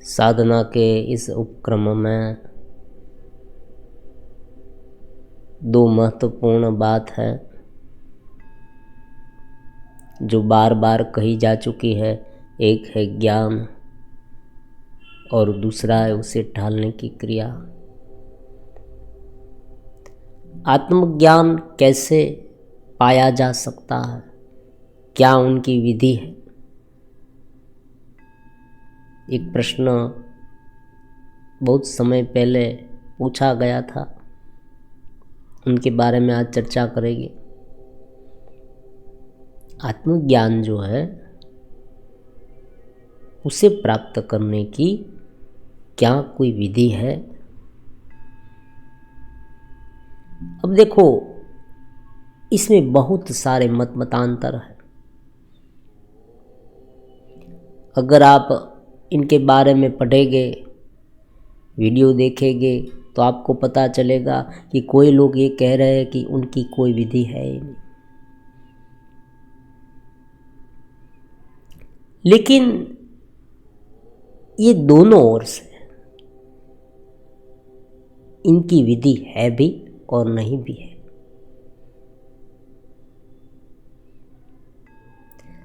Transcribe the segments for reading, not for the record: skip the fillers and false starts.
साधना के इस उपक्रम में दो महत्वपूर्ण बात है जो बार बार कही जा चुकी है। एक है ज्ञान और दूसरा है उसे ढालने की क्रिया। आत्मज्ञान कैसे पाया जा सकता है, क्या उनकी विधि है? एक प्रश्न बहुत समय पहले पूछा गया था, उनके बारे में आज चर्चा करेंगे। आत्मज्ञान जो है उसे प्राप्त करने की क्या कोई विधि है? अब देखो, इसमें बहुत सारे मतांतर है। अगर आप इनके बारे में पढ़ेंगे, वीडियो देखेंगे, तो आपको पता चलेगा कि कोई लोग ये कह रहे हैं कि उनकी कोई विधि है ही नहीं। लेकिन ये दोनों ओर से इनकी विधि है भी और नहीं भी है।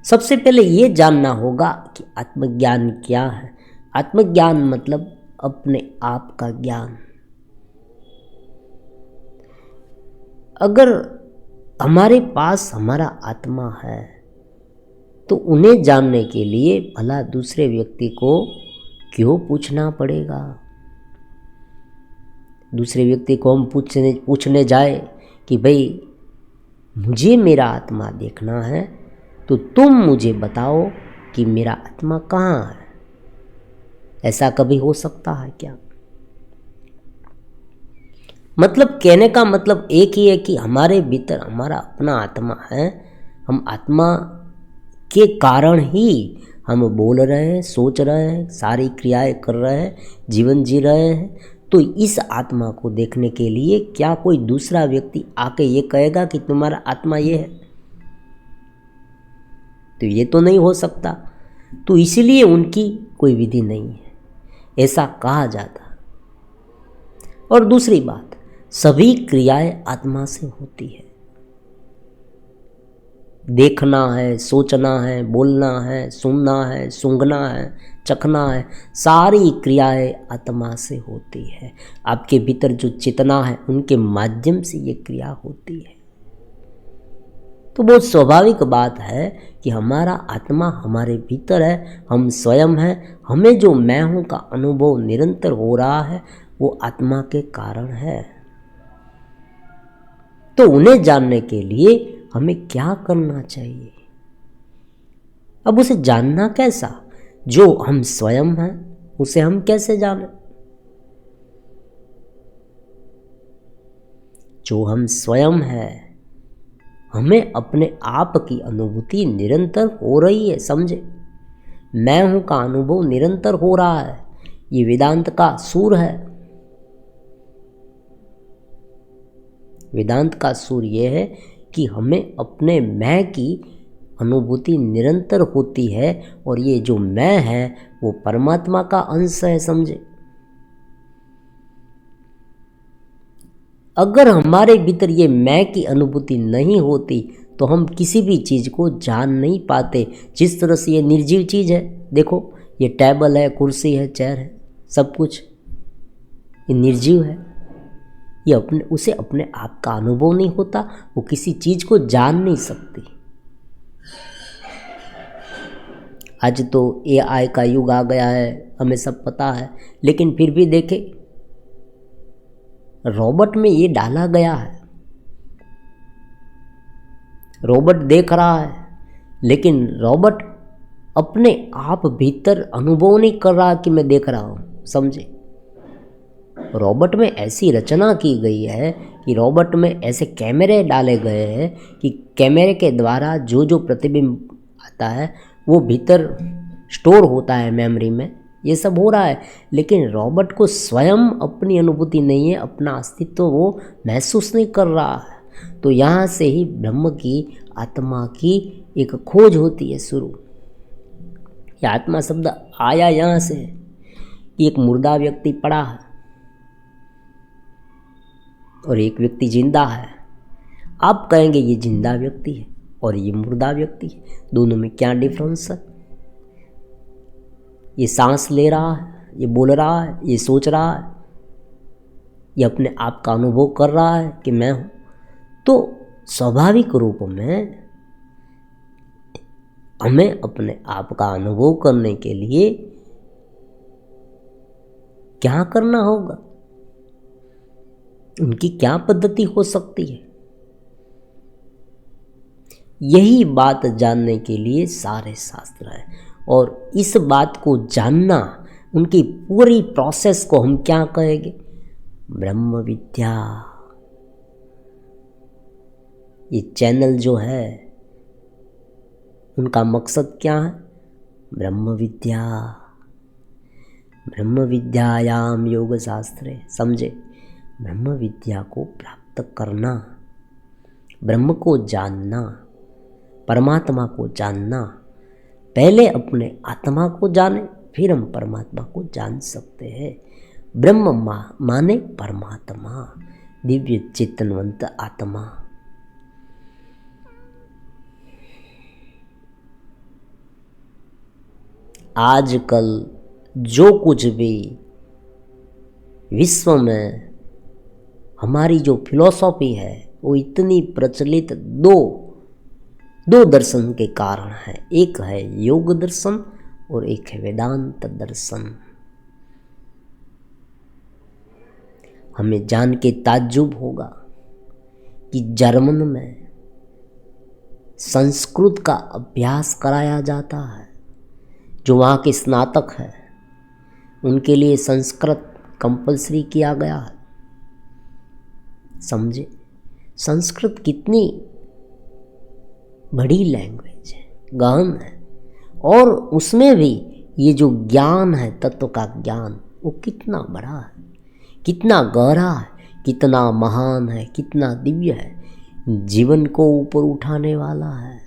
सबसे पहले ये जानना होगा कि आत्मज्ञान क्या है। आत्मज्ञान मतलब अपने आप का ज्ञान। अगर हमारे पास हमारा आत्मा है तो उन्हें जानने के लिए भला दूसरे व्यक्ति को क्यों पूछना पड़ेगा? दूसरे व्यक्ति को हम पूछने जाए कि भाई मुझे मेरा आत्मा देखना है, तो तुम मुझे बताओ कि मेरा आत्मा कहाँ है। ऐसा कभी हो सकता है क्या? मतलब कहने का मतलब एक ही है कि हमारे भीतर हमारा अपना आत्मा है। हम आत्मा के कारण ही हम बोल रहे हैं, सोच रहे हैं, सारी क्रियाएं कर रहे हैं, जीवन जी रहे हैं। तो इस आत्मा को देखने के लिए क्या कोई दूसरा व्यक्ति आके ये कहेगा कि तुम्हारा आत्मा ये है? तो ये तो नहीं हो सकता। तो इसलिए उनकी कोई विधि नहीं है, ऐसा कहा जाता। और दूसरी बात, सभी क्रियाएं आत्मा से होती है। देखना है, सोचना है, बोलना है, सुनना है, सूंघना है, चखना है, सारी क्रियाएं आत्मा से होती है। आपके भीतर जो चेतना है उनके माध्यम से ये क्रिया होती है। तो बहुत स्वाभाविक बात है कि हमारा आत्मा हमारे भीतर है, हम स्वयं हैं। हमें जो मैं हूं का अनुभव निरंतर हो रहा है वो आत्मा के कारण है। तो उन्हें जानने के लिए हमें क्या करना चाहिए? अब उसे जानना कैसा? जो हम स्वयं हैं उसे हम कैसे जानें? जो हम स्वयं हैं, हमें अपने आप की अनुभूति निरंतर हो रही है। समझे, मैं हूं का अनुभव निरंतर हो रहा है। ये वेदांत का सूर है। वेदांत का सूर ये है कि हमें अपने मैं की अनुभूति निरंतर होती है और ये जो मैं है वो परमात्मा का अंश है। समझे, अगर हमारे भीतर ये मैं की अनुभूति नहीं होती तो हम किसी भी चीज़ को जान नहीं पाते। जिस तरह से ये निर्जीव चीज़ है, देखो ये टेबल है, कुर्सी है, चेयर है, सब कुछ ये निर्जीव है। ये उसे अपने आप का अनुभव नहीं होता, वो किसी चीज़ को जान नहीं सकती। आज तो AI का युग आ गया है, हमें सब पता है। लेकिन फिर भी देखे, रोबोट में ये डाला गया है। रोबोट देख रहा है, लेकिन रोबोट अपने आप भीतर अनुभव नहीं कर रहा कि मैं देख रहा हूँ। समझे, रोबोट में ऐसी रचना की गई है कि रोबोट में ऐसे कैमरे डाले गए हैं कि कैमरे के द्वारा जो जो प्रतिबिंब आता है वो भीतर स्टोर होता है मेमोरी में। ये सब हो रहा है, लेकिन रोबोट को स्वयं अपनी अनुभूति नहीं है, अपना अस्तित्व वो महसूस नहीं कर रहा है। तो यहाँ से ही ब्रह्म की, आत्मा की एक खोज होती है शुरू। ये आत्मा शब्द आया यहाँ से कि एक मुर्दा व्यक्ति पड़ा है और एक व्यक्ति जिंदा है। आप कहेंगे ये जिंदा व्यक्ति है और ये मुर्दा व्यक्ति है, दोनों में क्या डिफरेंस है? ये सांस ले रहा है, ये बोल रहा है, ये सोच रहा है, ये अपने आप का अनुभव कर रहा है कि मैं हूँ। तो स्वाभाविक रूप में हमें अपने आप का अनुभव करने के लिए क्या करना होगा? उनकी क्या पद्धति हो सकती है? यही बात जानने के लिए सारे शास्त्र हैं। और इस बात को जानना, उनकी पूरी प्रोसेस को हम क्या कहेंगे? ब्रह्म विद्या। ये चैनल जो है उनका मकसद क्या है? ब्रह्म विद्या। ब्रह्म विद्यायाम योग शास्त्रे, समझे? ब्रह्म विद्या को प्राप्त करना, ब्रह्म को जानना, परमात्मा को जानना। पहले अपने आत्मा को जाने, फिर हम परमात्मा को जान सकते हैं। ब्रह्म माने परमात्मा, दिव्य चेतनवंत आत्मा। आजकल जो कुछ भी विश्व में हमारी जो फिलॉसफी है वो इतनी प्रचलित दो दर्शन के कारण है। एक है योग दर्शन और एक है वेदांत दर्शन। हमें जान के ताज्जुब होगा कि जर्मन में संस्कृत का अभ्यास कराया जाता है। जो वहाँ के स्नातक है उनके लिए संस्कृत कंपलसरी किया गया है। समझे? संस्कृत कितनी बड़ी लैंग्वेज है, गहन है, और उसमें भी ये जो ज्ञान है, तत्व का ज्ञान, वो कितना बड़ा है, कितना गहरा है, कितना महान है, कितना दिव्य है, जीवन को ऊपर उठाने वाला है।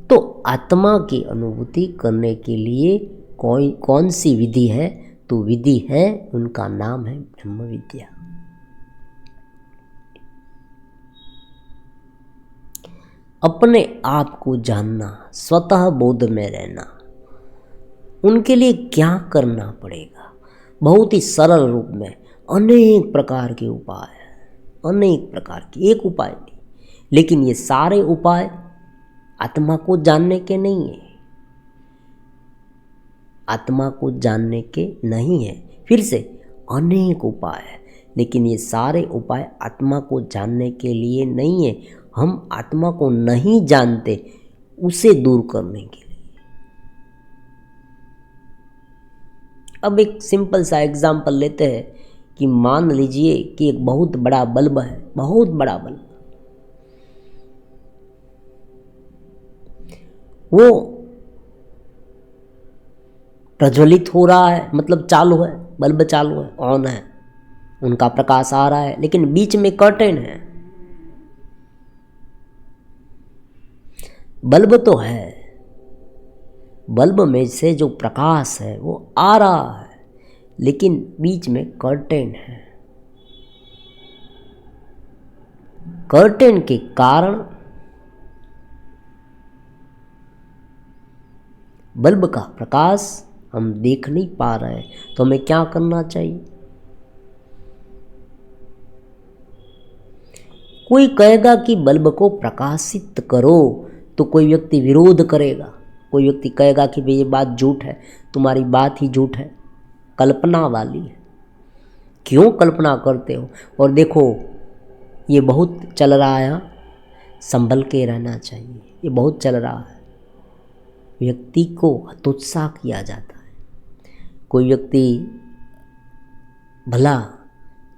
तो आत्मा की अनुभूति करने के लिए कौन सी विधि है? तो विधि है, उनका नाम है ब्रह्म विद्या। अपने आप को जानना, स्वतः बोध में रहना, उनके लिए क्या करना पड़ेगा? बहुत ही सरल रूप में अनेक प्रकार के उपाय हैं, अनेक प्रकार के, एक उपाय नहीं, लेकिन ये सारे उपाय आत्मा को जानने के नहीं है, आत्मा को जानने के नहीं है। फिर से अनेक उपाय है, लेकिन ये सारे उपाय आत्मा को जानने के लिए नहीं है। हम आत्मा को नहीं जानते, उसे दूर करने के लिए। अब एक सिंपल सा एग्जाम्पल लेते हैं कि मान लीजिए कि एक बहुत बड़ा बल्ब है, बहुत बड़ा बल्ब, वो प्रज्वलित हो रहा है, मतलब चालू है, बल्ब चालू है, ऑन है, उनका प्रकाश आ रहा है, लेकिन बीच में कर्टेन है। बल्ब तो है, बल्ब में से जो प्रकाश है वो आ रहा है, लेकिन बीच में कर्टेन है। कर्टेन के कारण बल्ब का प्रकाश हम देख नहीं पा रहे हैं। तो हमें क्या करना चाहिए? कोई कहेगा कि बल्ब को प्रकाशित करो, तो कोई व्यक्ति विरोध करेगा, कोई व्यक्ति कहेगा कि भाई ये बात झूठ है, तुम्हारी बात ही झूठ है, कल्पना वाली है, क्यों कल्पना करते हो? और देखो ये बहुत चल रहा है, संभल के रहना चाहिए, ये बहुत चल रहा है। व्यक्ति को हतोत्साह किया जाता है। कोई व्यक्ति भला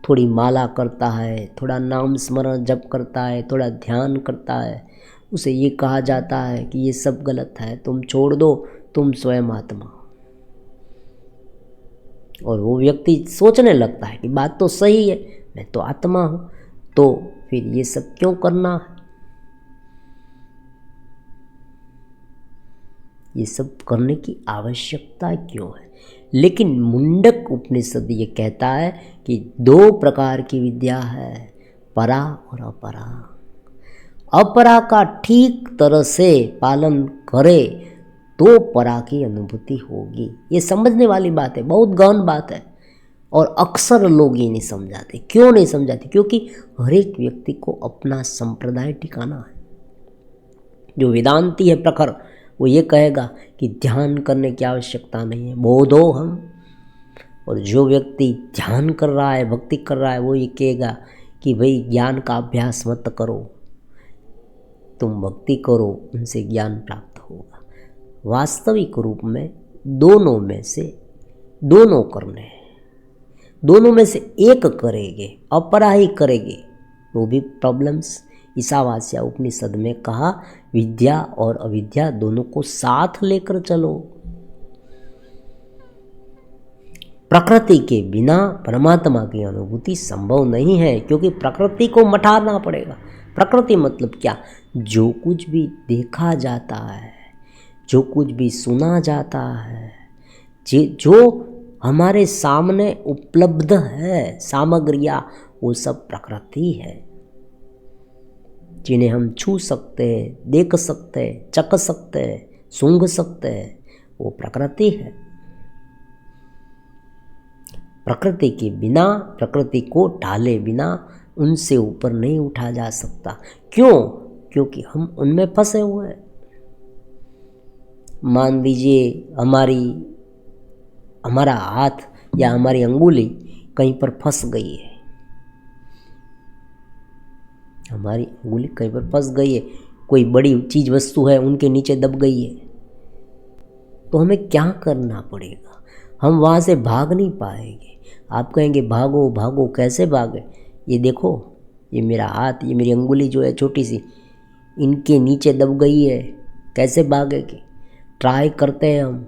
थोड़ी माला करता है, थोड़ा नाम स्मरण जप करता है, थोड़ा ध्यान करता है, उसे ये कहा जाता है कि ये सब गलत है, तुम छोड़ दो, तुम स्वयं आत्मा हो। और वो व्यक्ति सोचने लगता है कि बात तो सही है, मैं तो आत्मा हूँ, तो फिर ये सब क्यों करना है? ये सब करने की आवश्यकता क्यों है? लेकिन मुंडक उपनिषद ये कहता है कि 2 प्रकार की विद्या है, परा और अपरा। अपरा का ठीक तरह से पालन करे तो परा की अनुभूति होगी। ये समझने वाली बात है, बहुत गहन बात है, और अक्सर लोग ये नहीं समझाते। क्यों नहीं समझाते? क्योंकि हर एक व्यक्ति को अपना संप्रदाय ठिकाना है। जो वेदांती है प्रखर, वो ये कहेगा कि ध्यान करने की आवश्यकता नहीं है, बोधो हम। और जो व्यक्ति ध्यान कर रहा है, भक्ति कर रहा है, वो ये कहेगा कि भाई ज्ञान का अभ्यास मत करो, तुम भक्ति करो, उनसे ज्ञान प्राप्त होगा। वास्तविक रूप में दोनों में से दोनों करने हैं, दोनों में से एक करेंगे, अपरा ही करेंगे वो भी प्रॉब्लम्स। ईशावास्य उपनिषद में कहा विद्या और अविद्या दोनों को साथ लेकर चलो। प्रकृति के बिना परमात्मा की अनुभूति संभव नहीं है, क्योंकि प्रकृति को मटाना पड़ेगा। प्रकृति मतलब क्या? जो कुछ भी देखा जाता है, जो कुछ भी सुना जाता है, जो हमारे सामने उपलब्ध है सामग्रियाँ, वो सब प्रकृति है। जिन्हें हम छू सकते हैं, देख सकते हैं, चख सकते हैं, सूंघ सकते हैं, वो प्रकृति है। प्रकृति के बिना, प्रकृति को ढाले बिना उनसे ऊपर नहीं उठा जा सकता। क्यों? क्योंकि हम उनमें फंसे हुए हैं। मान लीजिए हमारा हाथ या हमारी अंगुली कहीं पर फंस गई है, हमारी अंगुली कहीं पर फंस गई है, कोई बड़ी चीज वस्तु है उनके नीचे दब गई है, तो हमें क्या करना पड़ेगा? हम वहाँ से भाग नहीं पाएंगे। आप कहेंगे भागो भागो, कैसे भागे? ये देखो, ये मेरा हाथ, ये मेरी अंगुली जो है छोटी सी, इनके नीचे दब गई है, कैसे भागेगी? ट्राई करते हैं हम,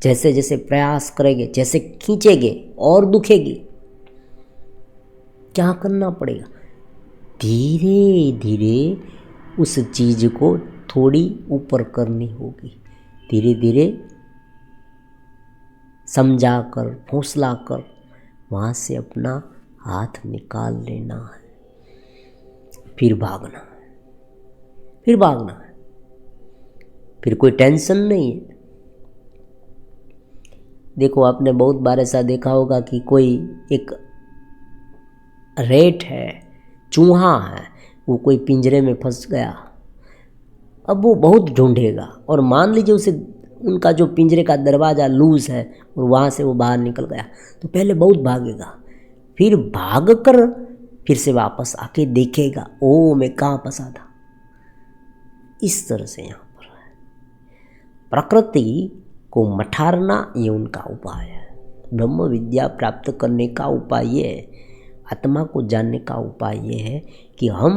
जैसे जैसे प्रयास करेंगे, जैसे खींचेंगे और दुखेगी। क्या करना पड़ेगा? धीरे धीरे उस चीज को थोड़ी ऊपर करनी होगी, धीरे धीरे समझा कर, हौसला कर वहाँ से अपना हाथ निकाल लेना है, फिर भागना है, फिर भागना है, फिर कोई टेंशन नहीं है। देखो, आपने बहुत बार ऐसा देखा होगा कि कोई एक रेट है, चूहा है, वो कोई पिंजरे में फंस गया। अब वो बहुत ढूंढेगा, और मान लीजिए उसे उनका जो पिंजरे का दरवाज़ा लूज है और वहाँ से वो बाहर निकल गया, तो पहले बहुत भागेगा, फिर भाग कर फिर से वापस आके देखेगा, ओ मैं कहाँ फंसा था। इस तरह से यहाँ पर है। प्रकृति को मठारना ये उनका उपाय है। ब्रह्म विद्या प्राप्त करने का उपाय ये है, आत्मा को जानने का उपाय ये है कि हम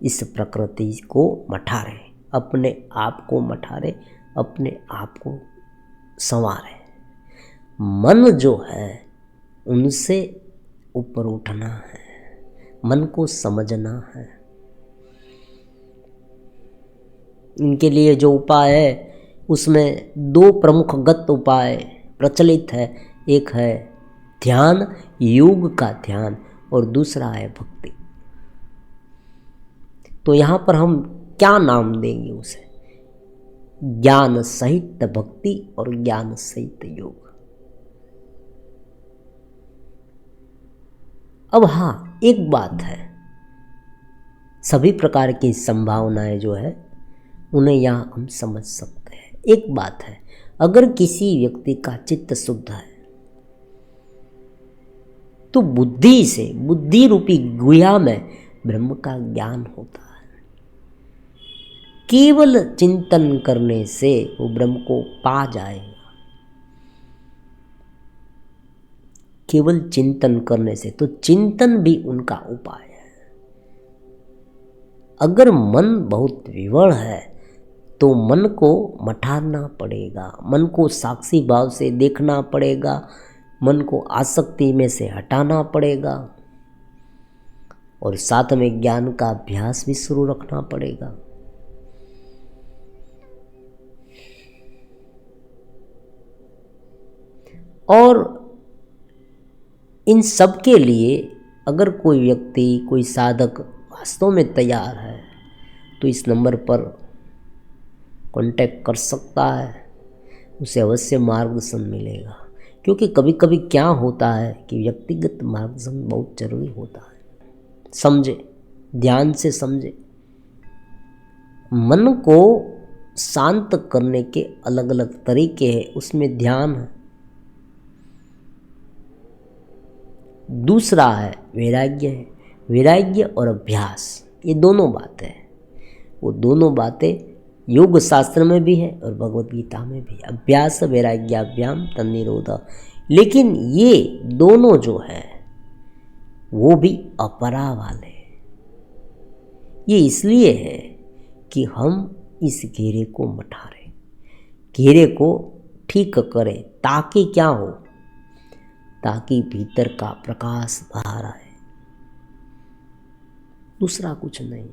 इस प्रकृति को मठारें, अपने आप को मठारें, अपने आप को संवारें। मन जो है उनसे ऊपर उठना है, मन को समझना है। इनके लिए जो उपाय है उसमें 2 प्रमुख गत उपाय प्रचलित है। एक है ध्यान, योग का ध्यान, और दूसरा है भक्ति। तो यहाँ पर हम क्या नाम देंगे उसे? ज्ञान सहित भक्ति और ज्ञान सहित योग। अब हाँ, एक बात है, सभी प्रकार की संभावनाएं जो है उन्हें यहाँ हम समझ सकते हैं। एक बात है, अगर किसी व्यक्ति का चित्त शुद्ध है तो बुद्धि से, बुद्धि रूपी गुहा में ब्रह्म का ज्ञान होता है। केवल चिंतन करने से वो ब्रह्म को पा जाएगा, केवल चिंतन करने से। तो चिंतन भी उनका उपाय है। अगर मन बहुत विवल है तो मन को मठारना पड़ेगा, मन को साक्षी भाव से देखना पड़ेगा, मन को आसक्ति में से हटाना पड़ेगा, और साथ में ज्ञान का अभ्यास भी शुरू रखना पड़ेगा। और इन सब के लिए अगर कोई व्यक्ति, कोई साधक वास्तव में तैयार है तो इस नंबर पर कांटेक्ट कर सकता है, उसे अवश्य मार्गदर्शन मिलेगा। क्योंकि कभी कभी क्या होता है कि व्यक्तिगत मार्गदर्शन बहुत जरूरी होता है। समझे, ध्यान से समझे। मन को शांत करने के अलग अलग तरीके हैं, उसमें ध्यान है। दूसरा है वैराग्य है। वैराग्य और अभ्यास, ये दोनों बातें हैं। वो दोनों बातें योग शास्त्र में भी है और भगवत गीता में भी। अभ्यास वैराग्याभ्याम तन्निरोध। लेकिन ये दोनों जो है वो भी अपरा वाले। ये इसलिए है कि हम इस घेरे को मठारें, घेरे को ठीक करें, ताकि क्या हो, ताकि भीतर का प्रकाश बाहर आए, दूसरा कुछ नहीं।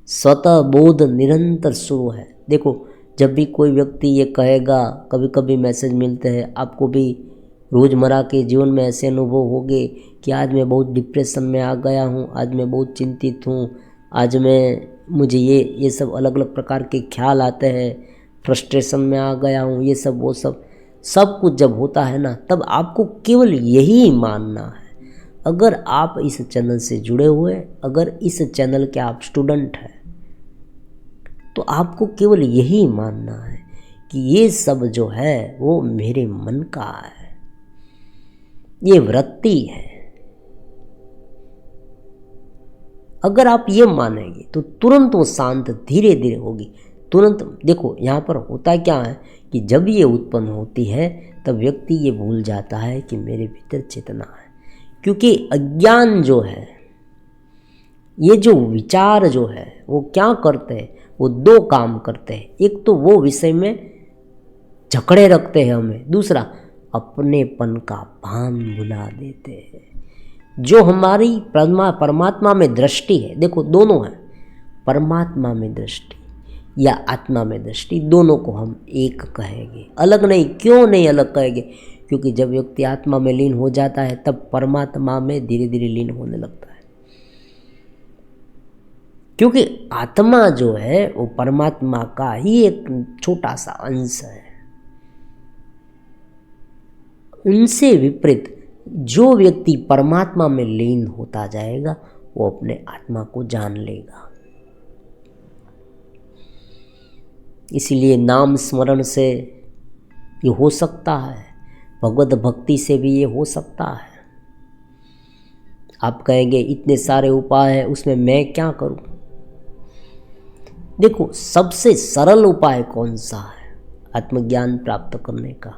स्वतः बोध निरंतर शुरू है। देखो, जब भी कोई व्यक्ति ये कहेगा, कभी कभी मैसेज मिलते हैं, आपको भी रोज़मर्रा के जीवन में ऐसे अनुभव होंगे कि आज मैं बहुत डिप्रेशन में आ गया हूँ, आज मैं बहुत चिंतित हूँ, आज मुझे ये सब अलग अलग प्रकार के ख्याल आते हैं, फ्रस्ट्रेशन में आ गया हूँ, ये सब वो सब कुछ जब होता है ना, तब आपको केवल यही मानना है। अगर आप इस चैनल से जुड़े हुए, अगर इस चैनल के आप स्टूडेंट हैं, तो आपको केवल यही मानना है कि ये सब जो है वो मेरे मन का है, ये वृत्ति है। अगर आप ये मानेंगे तो तुरंत वो शांत धीरे धीरे होगी, तुरंत। देखो, यहाँ पर होता क्या है कि जब ये उत्पन्न होती है तब व्यक्ति ये भूल जाता है कि मेरे भीतर चेतना है। क्योंकि अज्ञान जो है, ये जो विचार जो है वो क्या करते हैं, वो दो काम करते हैं। एक तो वो विषय में जकड़े रखते हैं हमें, दूसरा अपनेपन का भान भुला देते हैं। जो हमारी परमात्मा में दृष्टि है, देखो दोनों है, परमात्मा में दृष्टि या आत्मा में दृष्टि, दोनों को हम एक कहेंगे, अलग नहीं। क्यों नहीं अलग कहेंगे? क्योंकि जब व्यक्ति आत्मा में लीन हो जाता है तब परमात्मा में धीरे धीरे लीन होने लगता है। क्योंकि आत्मा जो है वो परमात्मा का ही एक छोटा सा अंश है। उनसे विपरीत जो व्यक्ति परमात्मा में लीन होता जाएगा वो अपने आत्मा को जान लेगा। इसीलिए नाम स्मरण से ये हो सकता है, भगवत भक्ति से भी ये हो सकता है। आप कहेंगे इतने सारे उपाय हैं, उसमें मैं क्या करूं? देखो, सबसे सरल उपाय कौन सा है आत्मज्ञान प्राप्त करने का?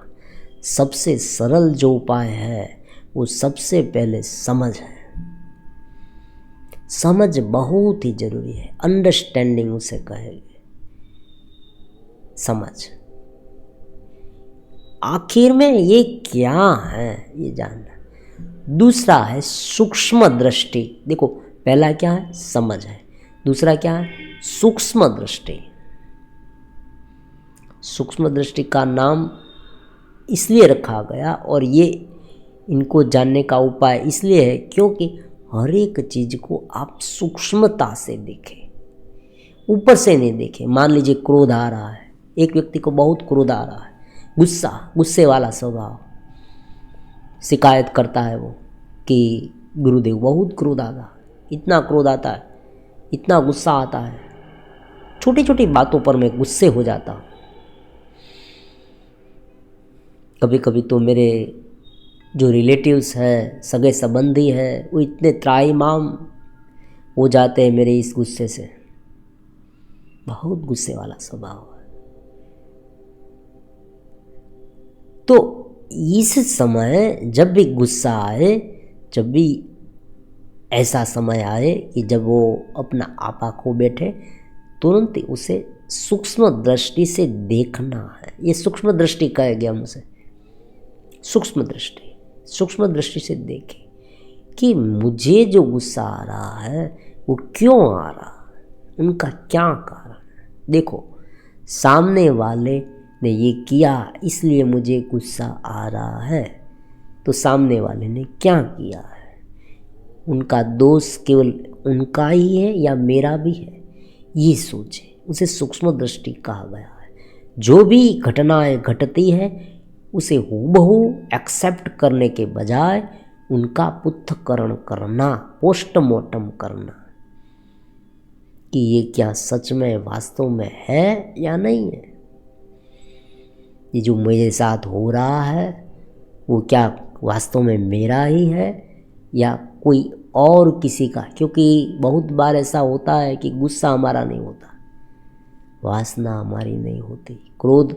सबसे सरल जो उपाय है वो सबसे पहले समझ है। समझ बहुत ही जरूरी है, अंडरस्टैंडिंग उसे कहेंगे, समझ। आखिर में ये क्या है ये जानना। दूसरा है सूक्ष्म दृष्टि। देखो, पहला क्या है? समझ है। दूसरा क्या है? सूक्ष्म दृष्टि। सूक्ष्म दृष्टि का नाम इसलिए रखा गया और ये इनको जानने का उपाय इसलिए है क्योंकि हर एक चीज को आप सूक्ष्मता से देखें, ऊपर से नहीं देखें। मान लीजिए क्रोध आ रहा है, एक व्यक्ति को बहुत क्रोध आ रहा है, गुस्से वाला स्वभाव, शिकायत करता है वो कि गुरुदेव बहुत क्रोध आता है, इतना क्रोध आता है, इतना गुस्सा आता है, छोटी छोटी बातों पर मैं गुस्से हो जाता हूँ। कभी कभी तो मेरे जो रिलेटिव्स हैं, सगे संबंधी हैं, वो इतने त्राहिमाम हो जाते हैं मेरे इस गुस्से से। बहुत गुस्से वाला स्वभाव है। तो इस समय जब भी गुस्सा आए, जब भी ऐसा समय आए कि जब वो अपना आपा खो बैठे, तुरंत उसे सूक्ष्म दृष्टि से देखना है। ये सूक्ष्म दृष्टि कहा गया मुझे, सूक्ष्म दृष्टि से देखें कि मुझे जो गुस्सा आ रहा है वो क्यों आ रहा है, उनका क्या कारण है। देखो, सामने वाले ने ये किया इसलिए मुझे गुस्सा आ रहा है, तो सामने वाले ने क्या किया है? उनका दोष केवल उनका ही है या मेरा भी है? ये सोचे, उसे सूक्ष्म दृष्टि कहा गया है। जो भी घटनाएं घटती है उसे हूबहू एक्सेप्ट करने के बजाय उनका पृथक्करण करना, पोस्टमार्टम करना कि ये क्या सच में वास्तव में है या नहीं है। ये जो मेरे साथ हो रहा है वो क्या वास्तव में मेरा ही है या कोई और किसी का? क्योंकि बहुत बार ऐसा होता है कि गुस्सा हमारा नहीं होता, वासना हमारी नहीं होती, क्रोध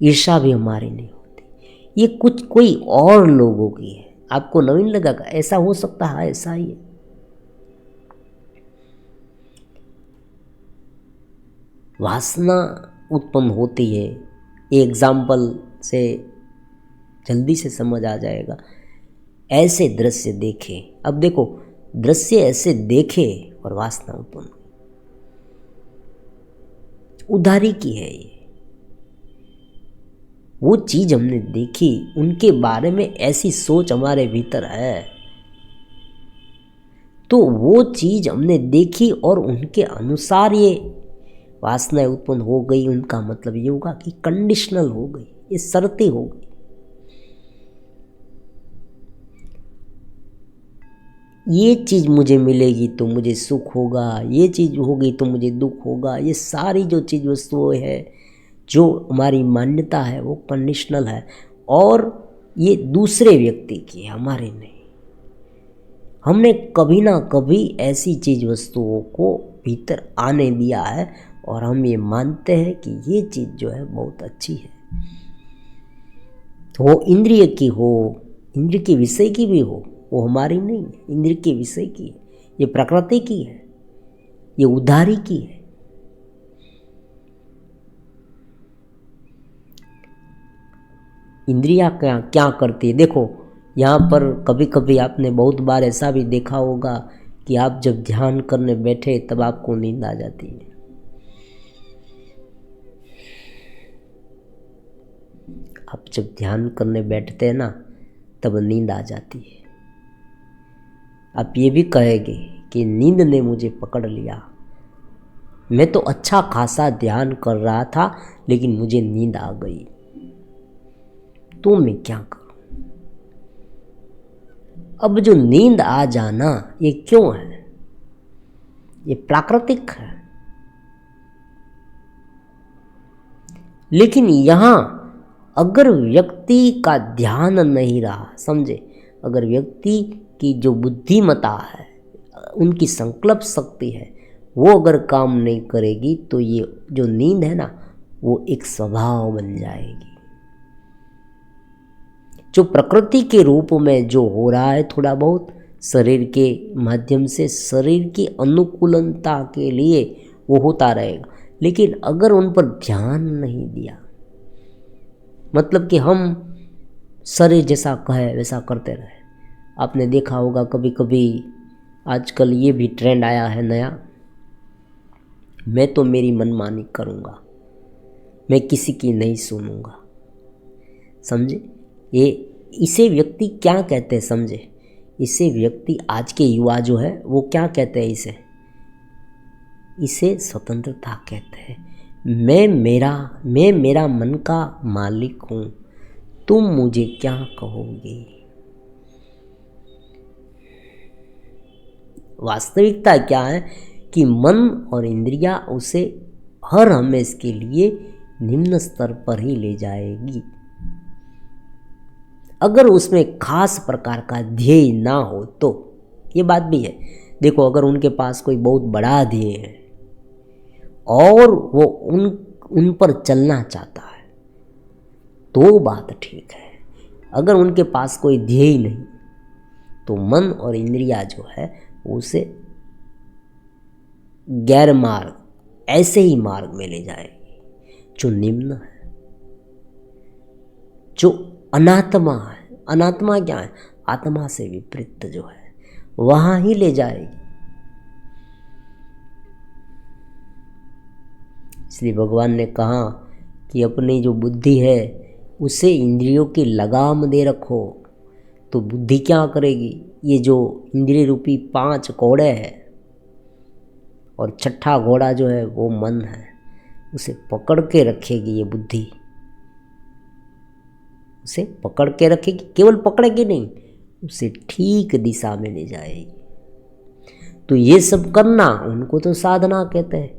ईर्ष्या भी हमारी नहीं होती, ये कुछ कोई और लोगों की है। आपको नवीन लगेगा, ऐसा हो सकता है, ऐसा ही है। वासना उत्पन्न होती है, एग्जाम्पल से जल्दी से समझ आ जाएगा। ऐसे दृश्य देखे, अब देखो दृश्य ऐसे देखे और वासना उत्पन्न, उधारी की है ये। वो चीज हमने देखी, उनके बारे में ऐसी सोच हमारे भीतर है, तो वो चीज हमने देखी और उनके अनुसार ये वासनाएं उत्पन्न हो गई। उनका मतलब ये होगा कि कंडीशनल हो गई, ये शर्तें हो गई। ये चीज़ मुझे मिलेगी तो मुझे सुख होगा, ये चीज़ होगी तो मुझे दुख होगा। ये सारी जो चीज़ वस्तुएं है, जो हमारी मान्यता है, वो कंडीशनल है और ये दूसरे व्यक्ति की है, हमारे नहीं। हमने कभी ना कभी ऐसी चीज़ वस्तुओं को भीतर आने दिया है और हम ये मानते हैं कि ये चीज़ जो है बहुत अच्छी है। तो वो इंद्रिय की हो, इंद्रिय के विषय की भी हो, वो हमारी नहीं है, इंद्रिय के विषय की है, ये प्रकृति की है, ये उधारी की है। इंद्रियां क्या क्या करती है? देखो यहाँ पर कभी कभी आपने बहुत बार ऐसा भी देखा होगा कि आप जब ध्यान करने बैठे तब आपको नींद आ जाती है। आप जब ध्यान करने बैठते हैं ना, तब नींद आ जाती है। आप ये भी कहेंगे कि नींद ने मुझे पकड़ लिया, मैं तो अच्छा खासा ध्यान कर रहा था लेकिन मुझे नींद आ गई, तो मैं क्या करूं? अब जो नींद आ जाना ये क्यों है? ये प्राकृतिक है। लेकिन यहां अगर व्यक्ति का ध्यान नहीं रहा, समझे, अगर व्यक्ति की जो बुद्धिमत्ता है, उनकी संकल्प शक्ति है, वो अगर काम नहीं करेगी तो ये जो नींद है ना, वो एक स्वभाव बन जाएगी। जो प्रकृति के रूप में जो हो रहा है थोड़ा बहुत शरीर के माध्यम से, शरीर की अनुकूलता के लिए वो होता रहेगा। लेकिन अगर उन पर ध्यान नहीं दिया, मतलब कि हम शरीर जैसा कहे वैसा करते रहे। आपने देखा होगा कभी कभी, आजकल ये भी ट्रेंड आया है नया, मैं तो मेरी मनमानी करूँगा, मैं किसी की नहीं सुनूंगा। समझे? ये इसे व्यक्ति क्या कहते हैं? समझे, इसे व्यक्ति, आज के युवा जो है वो क्या कहते हैं? इसे स्वतंत्रता कहते हैं। मैं मेरा मन का मालिक हूँ, तुम मुझे क्या कहोगे? वास्तविकता क्या है कि मन और इंद्रियां उसे हर हमेशा के लिए निम्न स्तर पर ही ले जाएगी। अगर उसमें खास प्रकार का ध्येय ना हो तो, ये बात भी है। देखो, अगर उनके पास कोई बहुत बड़ा ध्येय है और वो उन पर चलना चाहता है तो बात ठीक है। अगर उनके पास कोई ध्येय नहीं तो मन और इंद्रिया जो है उसे गैर मार्ग, ऐसे ही मार्ग में ले जाएगी जो निम्न है, जो अनात्मा है। अनात्मा क्या है? आत्मा से विपरीत जो है, वहां ही ले जाएगी। इसलिए भगवान ने कहा कि अपनी जो बुद्धि है उसे इंद्रियों की लगाम दे रखो, तो बुद्धि क्या करेगी? ये जो इंद्रिय रूपी 5 घोड़े हैं और छठा घोड़ा जो है वो मन है, उसे पकड़ के रखेगी। ये बुद्धि उसे पकड़ के रखेगी, केवल पकड़ेगी नहीं, उसे ठीक दिशा में ले जाएगी। तो ये सब करना उनको तो साधना कहते हैं।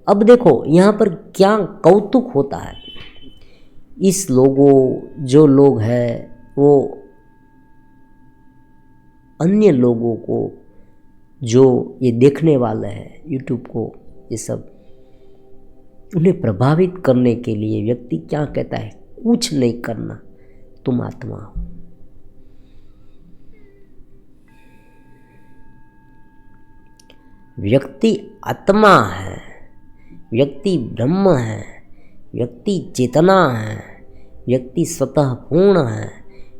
अब देखो यहाँ पर क्या कौतुक होता है। इस जो लोग हैं वो अन्य लोगों को, जो ये देखने वाले हैं यूट्यूब को, ये सब उन्हें प्रभावित करने के लिए व्यक्ति क्या कहता है? कुछ नहीं करना, तुम आत्मा हो। व्यक्ति आत्मा है, व्यक्ति ब्रह्म है, व्यक्ति चेतना है, व्यक्ति स्वतः पूर्ण है,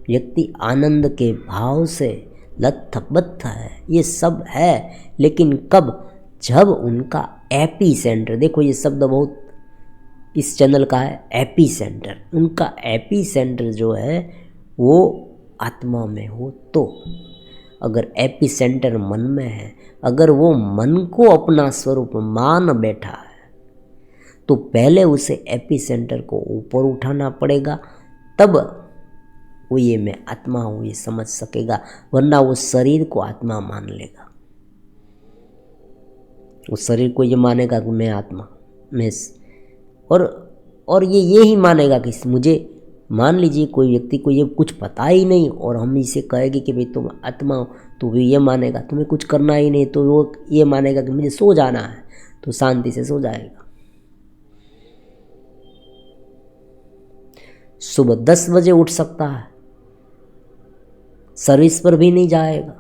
व्यक्ति आनंद के भाव से लथबथ है। ये सब है, लेकिन कब? जब उनका एपी सेंटर, देखो ये शब्द बहुत इस चैनल का है, एपी सेंटर। उनका एपी सेंटर जो है वो आत्मा में हो। तो अगर एपी सेंटर मन में है, अगर वो मन को अपना स्वरूप मान बैठा है, तो पहले उसे एपी सेंटर को ऊपर उठाना पड़ेगा, तब वो ये मैं आत्मा हूँ ये समझ सकेगा। वरना वो शरीर को आत्मा मान लेगा, वो शरीर को ये मानेगा कि मैं आत्मा, मैं, और ये ही मानेगा कि मुझे, मान लीजिए कोई व्यक्ति को ये कुछ पता ही नहीं और हम इसे कहेंगे कि भाई तुम आत्मा हो, तो वो ये मानेगा तुम्हें कुछ करना ही नहीं, तो वो ये मानेगा कि मुझे सो जाना है, तो शांति से सो जाएगा। सुबह 10 बजे उठ सकता है, सर्विस पर भी नहीं जाएगा,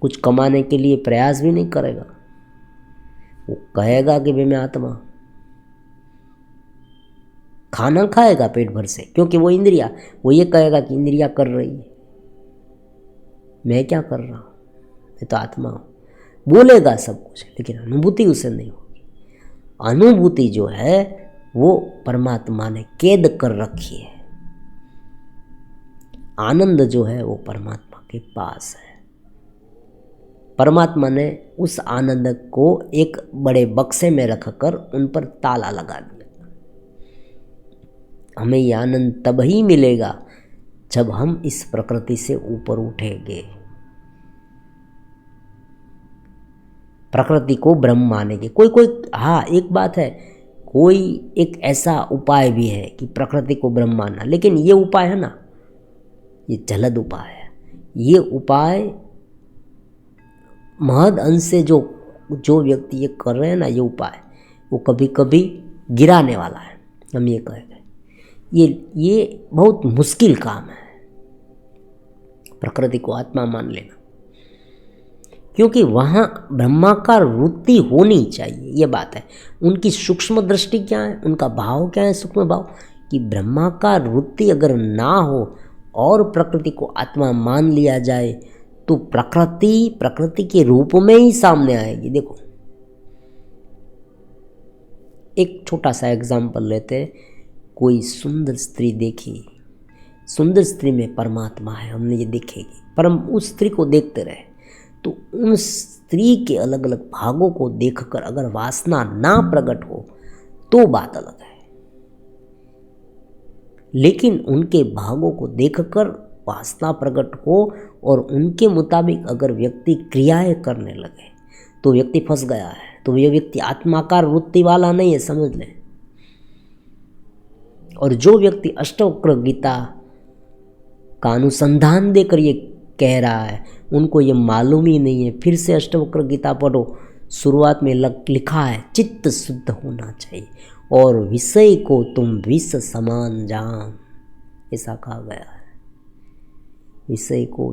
कुछ कमाने के लिए प्रयास भी नहीं करेगा, वो कहेगा कि भाई मैं आत्मा। खाना खाएगा पेट भर से, क्योंकि वो इंद्रिया, वो ये कहेगा कि इंद्रिया कर रही है, मैं क्या कर रहा हूँ, मैं तो आत्मा हूँ। बोलेगा सब कुछ, लेकिन अनुभूति उसे नहीं होगी। अनुभूति जो है वो परमात्मा ने कैद कर रखी है। आनंद जो है वो परमात्मा के पास है। परमात्मा ने उस आनंद को एक बड़े बक्से में रखकर उन पर ताला लगा दिया। हमें ये आनंद तब ही मिलेगा जब हम इस प्रकृति से ऊपर उठेंगे, प्रकृति को ब्रह्म मानेंगे। कोई हाँ, एक बात है, कोई एक ऐसा उपाय भी है कि प्रकृति को ब्रह्म मानना, लेकिन ये उपाय है ना, ये जलद उपाय है। ये उपाय महद अंश से जो व्यक्ति ये कर रहे हैं ना, ये उपाय वो कभी कभी गिराने वाला है। हम ये कहेंगे ये बहुत मुश्किल काम है, प्रकृति को आत्मा मान लेना, क्योंकि वहाँ ब्रह्माकार वृत्ति होनी चाहिए। ये बात है। उनकी सूक्ष्म दृष्टि क्या है, उनका भाव क्या है, सूक्ष्म भाव, कि ब्रह्माकार वृत्ति अगर ना हो और प्रकृति को आत्मा मान लिया जाए तो प्रकृति के रूप में ही सामने आएगी। देखो एक छोटा सा एग्जाम्पल लेते हैं। कोई सुंदर स्त्री देखी, सुंदर स्त्री में परमात्मा है, हमने ये देखेगी, पर हम उस स्त्री को देखते रहे तो उन स्त्री के अलग अलग भागों को देखकर अगर वासना ना प्रकट हो तो बात अलग है, लेकिन उनके भागों को देखकर वासना प्रकट हो और उनके मुताबिक अगर व्यक्ति क्रियाएं करने लगे तो व्यक्ति फंस गया है। तो ये व्यक्ति आत्माकार वृत्ति वाला नहीं है, समझ लें। और जो व्यक्ति अष्टवक्र गीता का अनुसंधान देकर ये कह रहा है, उनको ये मालूम ही नहीं है। फिर से अष्टवक्र गीता पढ़ो, शुरुआत में लिखा है चित्त शुद्ध होना चाहिए और विषय को तुम विष समान जान, ऐसा कहा गया है। विषय को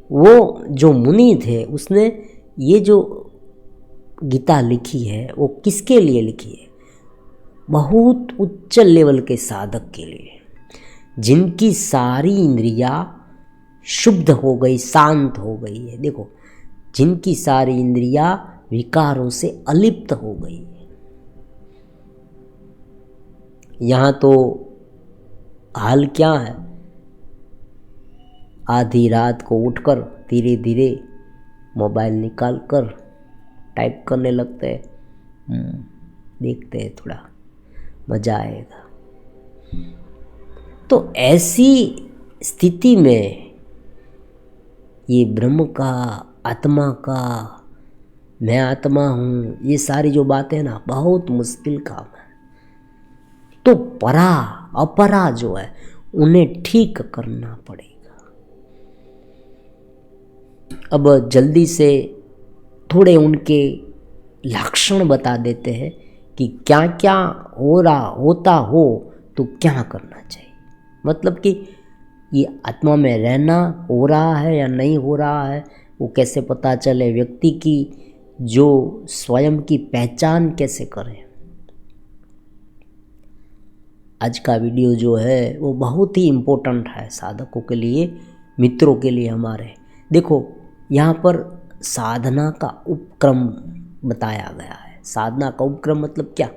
वो जो मुनि थे उसने ये जो गीता लिखी है वो किसके लिए लिखी है? बहुत उच्च लेवल के साधक के लिए, जिनकी सारी इंद्रियां शुद्ध हो गई, शांत हो गई है। देखो, जिनकी सारी इंद्रियां विकारों से अलिप्त हो गई है, यहाँ तो हाल क्या है, आधी रात को उठकर धीरे धीरे मोबाइल निकाल कर टाइप करने लगते हैं। देखते हैं, थोड़ा मज़ा आएगा। तो ऐसी स्थिति में ये ब्रह्म का, आत्मा का, मैं आत्मा हूँ, ये सारी जो बातें ना बहुत मुश्किल काम है। तो परा अपरा जो है उन्हें ठीक करना पड़ेगा। अब जल्दी से थोड़े उनके लक्षण बता देते हैं कि क्या क्या होता हो तो क्या करना चाहिए। मतलब कि ये आत्मा में रहना हो रहा है या नहीं हो रहा है, वो कैसे पता चले, व्यक्ति की जो स्वयं की पहचान कैसे करें। आज का वीडियो जो है वो बहुत ही इम्पोर्टेंट है साधकों के लिए, मित्रों के लिए हमारे। देखो यहाँ पर साधना का उपक्रम बताया गया है। साधना का उपक्रम मतलब क्या,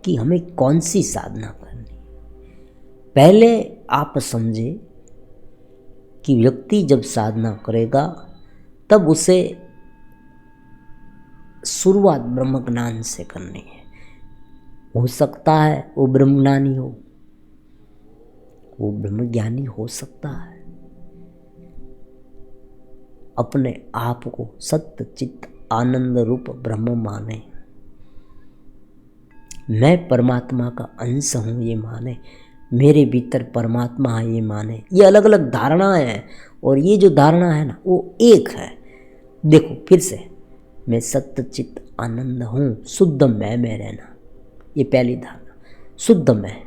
कि हमें कौन सी साधना करनी। पहले आप समझे कि व्यक्ति जब साधना करेगा तब उसे शुरुआत ब्रह्म ज्ञान से करनी है। हो सकता है वो ब्रह्मज्ञानी हो, वो ब्रह्मज्ञानी हो सकता है। अपने आप को सत्य चित्त आनंद रूप ब्रह्म माने, मैं परमात्मा का अंश हूँ ये माने, मेरे भीतर परमात्मा है ये माने। ये अलग अलग धारणाएं हैं और ये जो धारणा है ना वो एक है। देखो फिर से, मैं सत्य चित्त आनंद हूँ, शुद्ध मैं में रहना, ये पहली धारणा। शुद्ध मैं,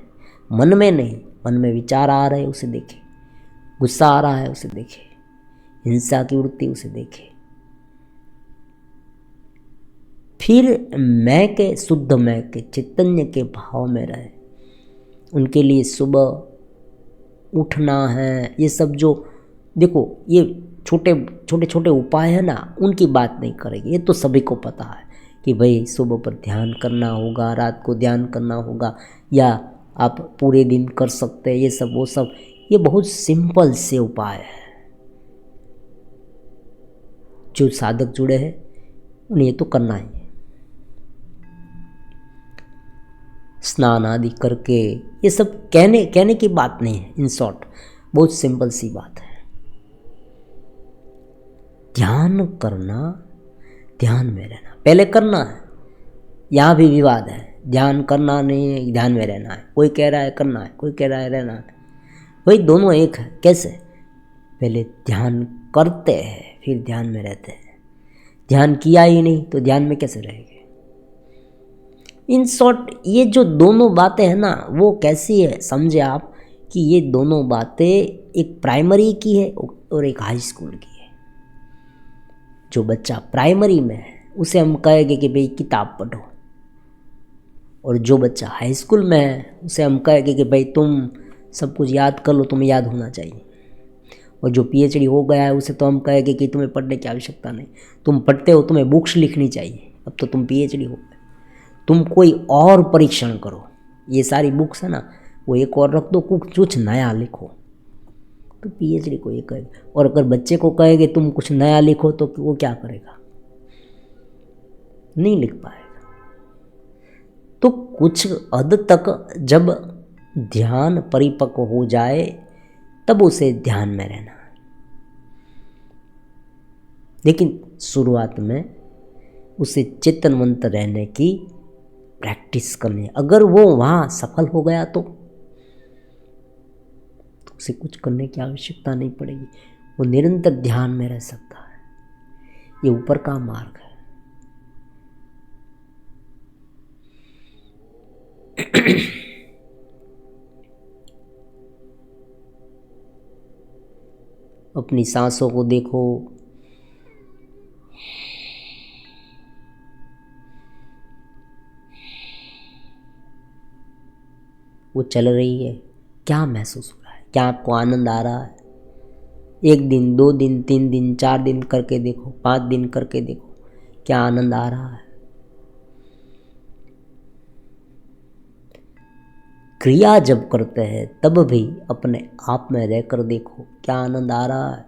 मन में नहीं, मन में विचार आ रहे उसे देखे, गुस्सा आ रहा है उसे देखे, हिंसा की वृत्ति उसे देखे। फिर मैं के, शुद्ध मैं के, चैतन्य के भाव में रहे। उनके लिए सुबह उठना है, ये सब जो देखो ये छोटे छोटे उपाय है ना, उनकी बात नहीं करेंगे। ये तो सभी को पता है कि भाई सुबह पर ध्यान करना होगा, रात को ध्यान करना होगा, या आप पूरे दिन कर सकते हैं, ये सब वो सब, ये बहुत सिंपल से उपाय है। जो साधक जुड़े हैं उन्हें तो करना ही है। स्नान आदि करके, ये सब कहने की बात नहीं है। इन शॉर्ट बहुत सिंपल सी बात है। ध्यान करना, ध्यान में रहना, पहले करना है। यहाँ भी विवाद है, ध्यान करना नहीं है, ध्यान में रहना है। कोई कह रहा है करना है, कोई कह रहा है रहना है। वही दोनों एक है। कैसे? पहले ध्यान करते हैं फिर ध्यान में रहते हैं। ध्यान किया ही नहीं तो ध्यान में कैसे रहेंगे। इन शॉर्ट ये जो दोनों बातें हैं ना, वो कैसी है समझे आप, कि ये दोनों बातें एक प्राइमरी की है और एक हाई स्कूल की है। जो बच्चा प्राइमरी में है उसे हम कहेंगे कि भाई किताब पढ़ो, और जो बच्चा हाई स्कूल में है उसे हम कहेंगे कि भाई तुम सब कुछ याद कर लो, तुम्हें याद होना चाहिए। और जो पीएचडी हो गया है उसे तो हम कहेंगे कि तुम्हें पढ़ने की आवश्यकता नहीं, तुम पढ़ते हो, तुम्हें बुक्स लिखनी चाहिए, अब तो तुम पीएचडी हो गए, तुम कोई और परीक्षण करो। ये सारी बुक्स है ना, वो एक और रख दो, कुछ नया लिखो। तो पीएचडी को ये कहेगा। और अगर बच्चे को कहेंगे तुम कुछ नया लिखो तो वो क्या करेगा? नहीं लिख पाएगा। तो कुछ हद तक जब ध्यान परिपक्व हो जाए तब उसे ध्यान में रहना है। लेकिन शुरुआत में उसे चेतनवंत रहने की प्रैक्टिस करनी है। अगर वो वहाँ सफल हो गया तो उसे कुछ करने की आवश्यकता नहीं पड़ेगी, वो निरंतर ध्यान में रह सकता है। ये ऊपर का मार्ग है। अपनी सांसों को देखो, वो चल रही है, क्या महसूस हो रहा है? क्या आपको आनंद आ रहा है? 1 दिन 2 दिन 3 दिन 4 दिन करके देखो, 5 दिन करके देखो, क्या आनंद आ रहा है? क्रिया जब करते हैं तब भी अपने आप में रहकर देखो क्या आनंद आ रहा है।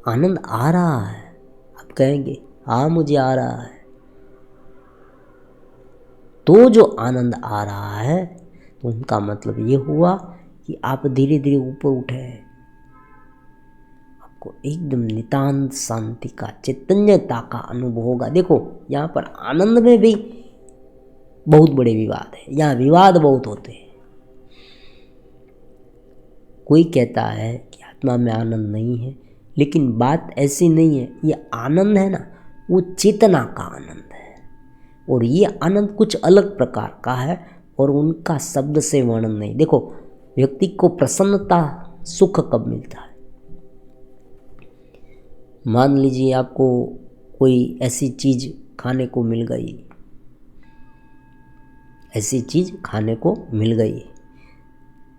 आनंद आ रहा है। आप कहेंगे हाँ मुझे आ रहा है। तो जो आनंद आ रहा है तो उनका मतलब ये हुआ कि आप धीरे धीरे ऊपर उठे, आपको एकदम नितांत शांति का, चैतन्यता का अनुभव होगा। देखो यहाँ पर आनंद में भी बहुत बड़े विवाद है, यहाँ विवाद बहुत होते हैं। कोई कहता है कि आत्मा में आनंद नहीं है, लेकिन बात ऐसी नहीं है। ये आनंद है ना, वो चेतना का आनंद है, और ये आनंद कुछ अलग प्रकार का है, और उनका शब्द से वर्णन नहीं। देखो व्यक्ति को प्रसन्नता, सुख कब मिलता है? मान लीजिए आपको कोई ऐसी चीज खाने को मिल गई, ऐसी चीज खाने को मिल गई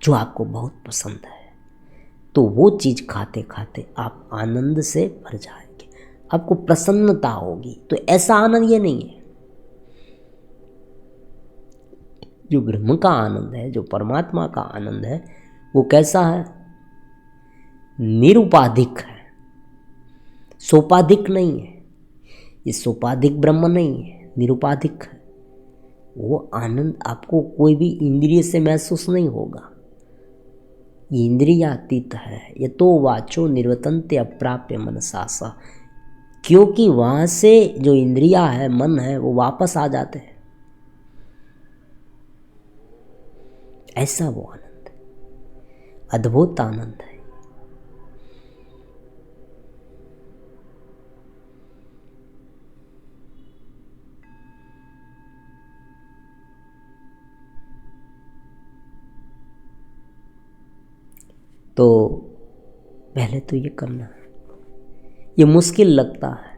जो आपको बहुत पसंद है, तो वो चीज खाते खाते आप आनंद से भर जाएंगे, आपको प्रसन्नता होगी। तो ऐसा आनंद ये नहीं है। जो ब्रह्म का आनंद है, जो परमात्मा का आनंद है, वो कैसा है? निरुपाधिक है, सोपाधिक नहीं है। ये सोपाधिक ब्रह्म नहीं है, निरुपाधिक है। वो आनंद आपको कोई भी इंद्रिय से महसूस नहीं होगा। ये इंद्रियातीत है। ये तो वाचो निर्वतन्ते अप्राप्य मनसा सा, क्योंकि वहाँ से जो इंद्रिया है, मन है, वो वापस आ जाते हैं। ऐसा वो आनंद है, अद्भुत आनंद है। तो पहले तो ये करना है। ये मुश्किल लगता है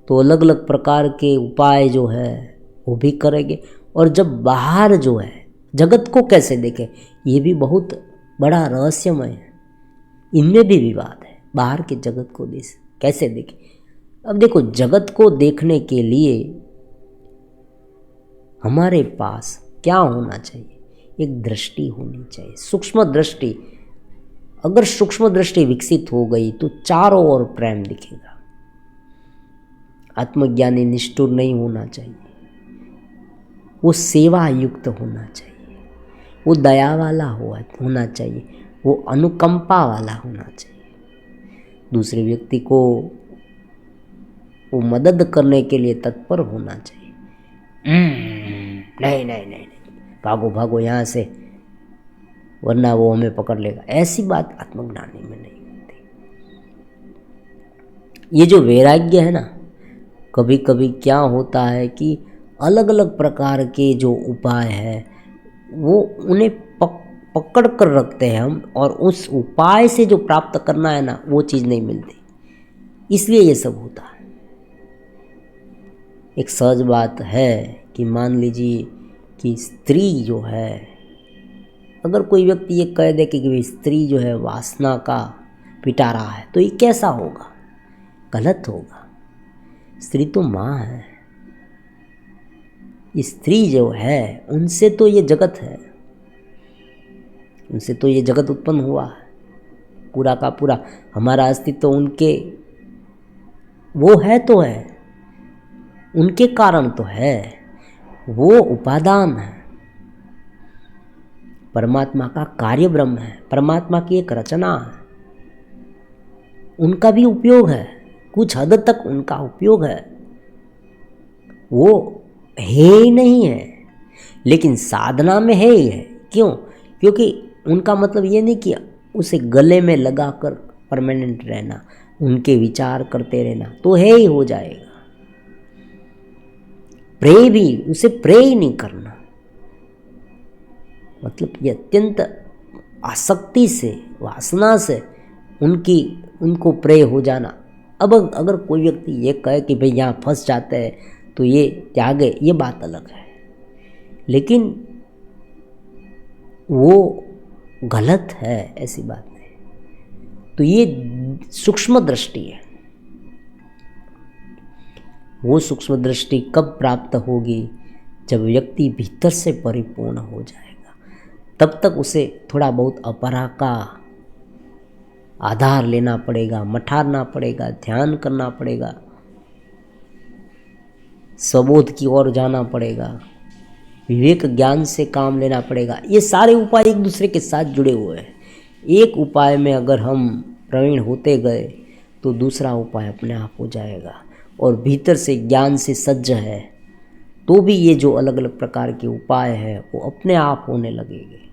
तो अलग अलग प्रकार के उपाय जो है वो भी करेंगे। और जब बाहर जो है जगत को कैसे देखें, ये भी बहुत बड़ा रहस्यमय है। इनमें भी विवाद है, बाहर के जगत को कैसे देखें। अब देखो, जगत को देखने के लिए हमारे पास क्या होना चाहिए? एक दृष्टि होनी चाहिए, सूक्ष्म दृष्टि। अगर सूक्ष्म दृष्टि विकसित हो गई तो चारों ओर प्रेम दिखेगा। आत्मज्ञानी निष्ठुर नहीं होना चाहिए, वो सेवा युक्त होना चाहिए, वो दया वाला होना चाहिए, वो अनुकंपा वाला होना चाहिए, दूसरे व्यक्ति को वो मदद करने के लिए तत्पर होना चाहिए। नहीं नहीं नहीं, भागो भागो यहाँ से, वरना वो हमें पकड़ लेगा। ऐसी बात आत्मज्ञानी में नहीं होती। ये जो वैराग्य है ना, कभी कभी क्या होता है कि अलग अलग प्रकार के जो उपाय है वो उन्हें पकड़ कर रखते हैं हम, और उस उपाय से जो प्राप्त करना है ना, वो चीज़ नहीं मिलती, इसलिए ये सब होता है। एक सहज बात है कि मान लीजिए कि स्त्री जो है, अगर कोई व्यक्ति ये कह दे कि स्त्री जो है वासना का पिटारा है, तो ये कैसा होगा? गलत होगा। स्त्री तो माँ है। स्त्री जो है, उनसे तो ये जगत है, उनसे तो ये जगत उत्पन्न हुआ है, पूरा का पूरा हमारा अस्तित्व तो उनके वो है, तो है, उनके कारण तो है, वो उपादान है। परमात्मा का कार्य ब्रह्म है, परमात्मा की एक रचना है, उनका भी उपयोग है, कुछ हद तक उनका उपयोग है। वो है ही नहीं है, लेकिन साधना में है ही है। क्यों? क्योंकि उनका मतलब ये नहीं कि उसे गले में लगाकर परमानेंट रहना, उनके विचार करते रहना, तो है ही हो जाएगा। प्रे भी, उसे प्रे ही नहीं करना, मतलब ये अत्यंत आसक्ति से, वासना से उनको प्रे हो जाना। अब अगर कोई व्यक्ति ये कहे कि भाई यहाँ फंस जाते हैं तो ये त्यागे, ये बात अलग है, लेकिन वो गलत है, ऐसी बात नहीं। तो ये सूक्ष्म दृष्टि है। वो सूक्ष्म दृष्टि कब प्राप्त होगी? जब व्यक्ति भीतर से परिपूर्ण हो जाएगा तब तक उसे थोड़ा बहुत अपरा का आधार लेना पड़ेगा, मठारना पड़ेगा, ध्यान करना पड़ेगा, स्वबोध की ओर जाना पड़ेगा, विवेक ज्ञान से काम लेना पड़ेगा। ये सारे उपाय एक दूसरे के साथ जुड़े हुए हैं। एक उपाय में अगर हम प्रवीण होते गए तो दूसरा उपाय अपने आप हो जाएगा, और भीतर से ज्ञान से सज्ज है तो भी ये जो अलग अलग प्रकार के उपाय हैं वो अपने आप होने लगेंगे।